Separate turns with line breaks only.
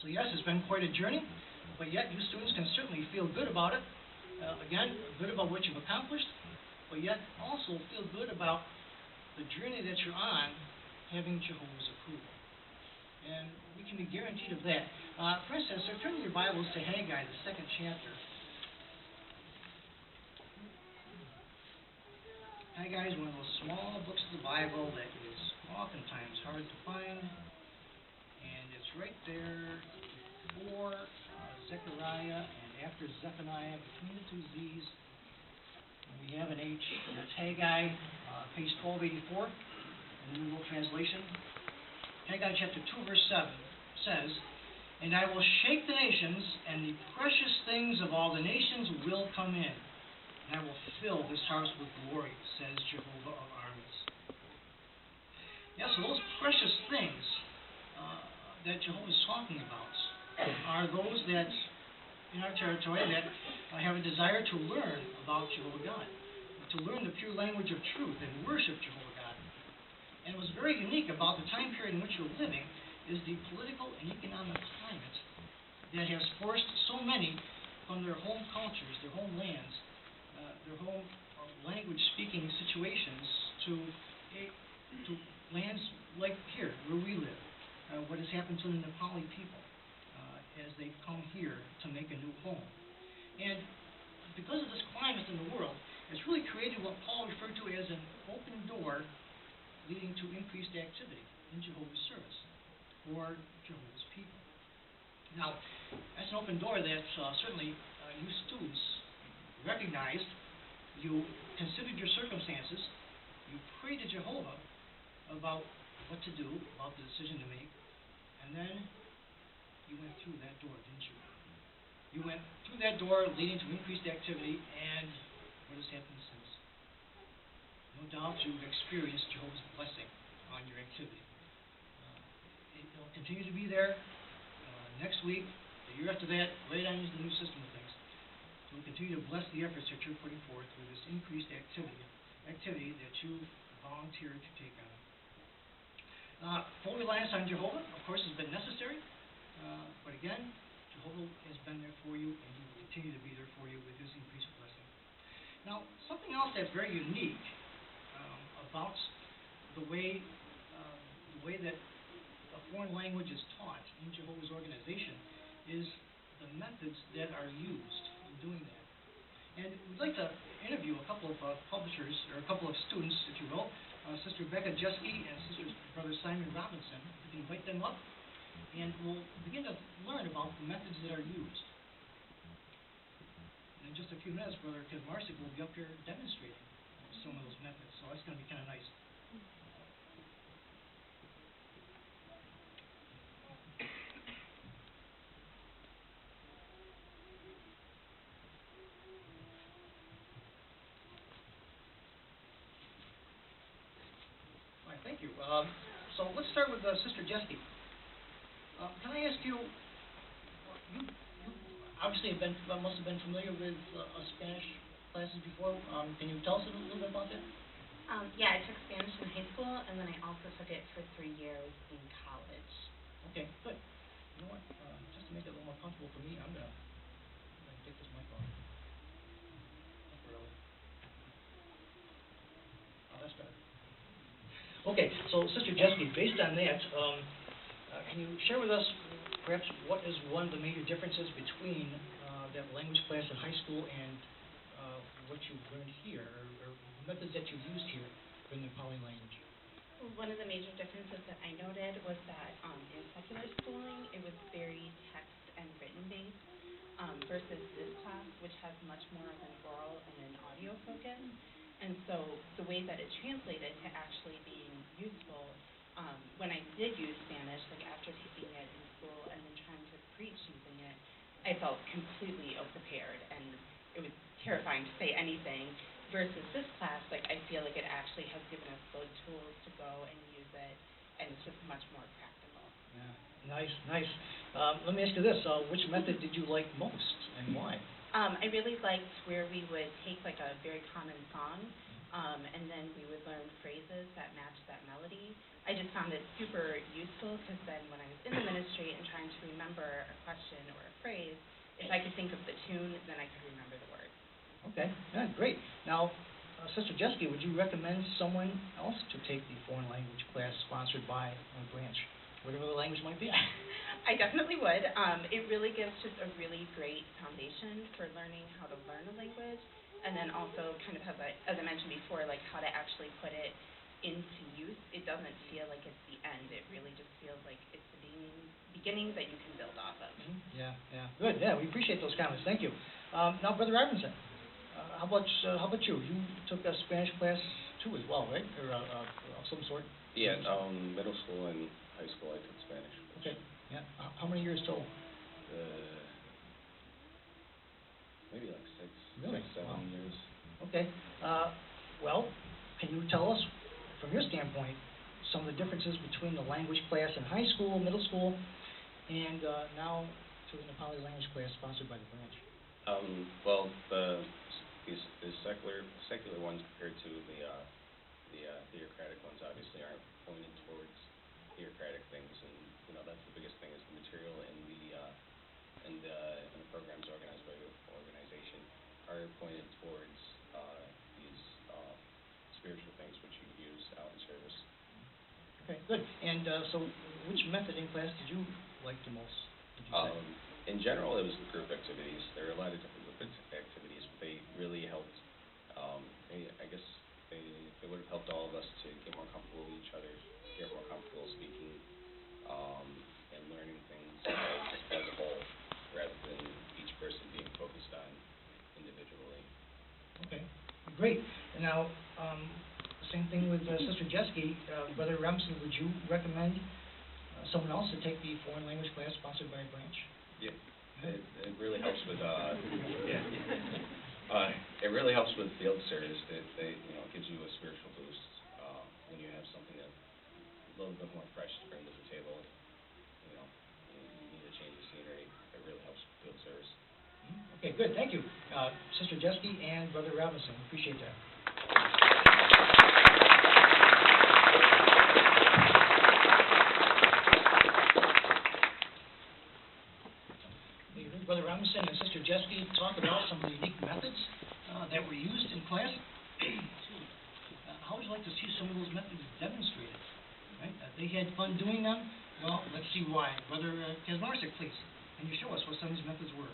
So yes, it's been quite a journey, but yet you students can certainly feel good about it. Again, good about what you've accomplished, but yet also feel good about the journey that you're on, having Jehovah's approval. And we can be guaranteed of that. For instance, so turn your Bibles to Haggai, the 2nd chapter. Haggai is one of those small books of the Bible that is oftentimes hard to find, and it's right there before Zechariah and after Zephaniah, between the two Z's. We have an H. That's Haggai, page 1284, in the New World Translation. Haggai chapter 2, verse 7 says, "And I will shake the nations, and the precious things of all the nations will come in. And I will fill this house with glory, says Jehovah of armies." Yeah, so those precious things that Jehovah is talking about are those that, in our territory, that have a desire to learn about Jehovah God, to learn the pure language of truth and worship Jehovah God. And what's very unique about the time period in which we're living is the political and economic climate that has forced so many from their home cultures, their home lands, their home language-speaking situations to lands like here, where we live. What has happened to the Nepali people as they come here to make a new home. And because of this climate in the world, it's really created what Paul referred to as an open door leading to increased activity in Jehovah's service for Jehovah's people. Now, that's an open door that certainly you students recognized. You considered your circumstances. You prayed to Jehovah about what to do, about the decision to make, and then you went through that door, didn't you? You went through that door leading to increased activity, and what has happened since? No doubt you've experienced Jehovah's blessing on your activity. It will continue to be there next week, the year after that, right on into the new system of things. So we'll continue to bless the efforts that you're putting forth with this increased activity that you volunteered to take on. Full reliance on Jehovah, of course, has been necessary, but again, Jehovah has been there for you, and He will continue to be there for you with His increased blessing. Now, something else that's very unique about the way that a foreign language is taught in Jehovah's organization is the methods that are used in doing that. And we'd like to interview a couple of publishers, or a couple of students, if you will, Sister Becca Jeske and Brother Simon Robinson. We can invite them up, and we'll begin to learn about the methods that are used. And in just a few minutes, Brother Kazmarsik will be up here demonstrating some of those methods, so that's going to be kind of nice. All right, thank you. So let's start with Sister Jeske. Can I ask you, you obviously must have been familiar with Spanish classes before. Can you tell us a little bit about that?
Yeah, I took Spanish in high school, and then I also took it for 3 years in college.
Okay, good. You know what? Just to make it a little more comfortable for me, I'm gonna take this mic off temporarily. Oh, that's better. Okay, so Sister Jeske, based on that, can you share with us perhaps what is one of the major differences between that language class in high school and what you've learned here, or methods that you've used here in the Nepali language?
One of the major differences that I noted was that in secular schooling, it was very text and written based, versus this class, which has much more of an oral and an audio focus. And so the way that it translated to actually being useful, when I did use Spanish, like after taking it in school and then trying to preach using it, I felt completely ill-prepared, and it was terrifying to say anything, versus this class, like I feel like it actually has given us those tools to go and use it, and it's just much more practical.
Yeah, nice. Let me ask you this, which method did you like most, and why?
I really liked where we would take like a very common song And then we would learn phrases that matched that melody. I just found it super useful because then when I was in the ministry and trying to remember a question or a phrase, if I could think of the tune, then I could remember the words.
Okay, yeah, great. Now, Sister Jessica, would you recommend someone else to take the foreign language class sponsored by a branch, whatever the language might be?
I definitely would. It really gives just a really great foundation for learning how to learn a language, and then also kind of, as I mentioned before, like how to actually put it into use. It doesn't feel like it's the end. It really just feels like it's the beginning that you can build off of.
Mm-hmm. Yeah, good. Yeah, we appreciate those comments. Thank you. Now, Brother Robinson, how about you? You took a Spanish class too, as well, right? Or of some sort?
Yeah, middle school and high school I took Spanish.
Okay. Yeah. How many years total?
Maybe like six,
really?
7
Wow.
years.
Okay. Well, can you tell us, from your standpoint, some of the differences between the language class in high school, middle school, and now to the Nepali language class sponsored by the branch?
Well, the secular ones compared to the theocratic ones obviously aren't pointed towards theocratic things, and that's the biggest thing is the material and the programs organized by your organization are pointed towards these spiritual things which you use out in service.
Okay, good. And so, which method in class did you like the most? Would you say?
In general, it was the group activities. There are a lot of different group activities, but they really helped. I guess they would have helped all of us to get more comfortable with each other, get more comfortable speaking, and learning things as a whole, rather than each person being focused on individually.
Okay, great. And now, same thing with Sister Jeske. Brother Remsen, would you recommend someone else to take the foreign language class sponsored by a branch?
Yeah, it really helps with it really helps with field service. It gives you a spiritual boost when you have something that a little bit more fresh to bring to the table. You need a change of scenery. It really helps with field service.
Okay, good. Thank you, Sister Jeske and Brother Robinson. Appreciate that. You heard Brother Robinson and Sister Jeske talk about some of the unique methods that were used in class. How would you like to see some of those methods demonstrated? Right? They had fun doing them. Well, let's see why. Brother Kazmarczyk, please. Can you show us what some of these methods were?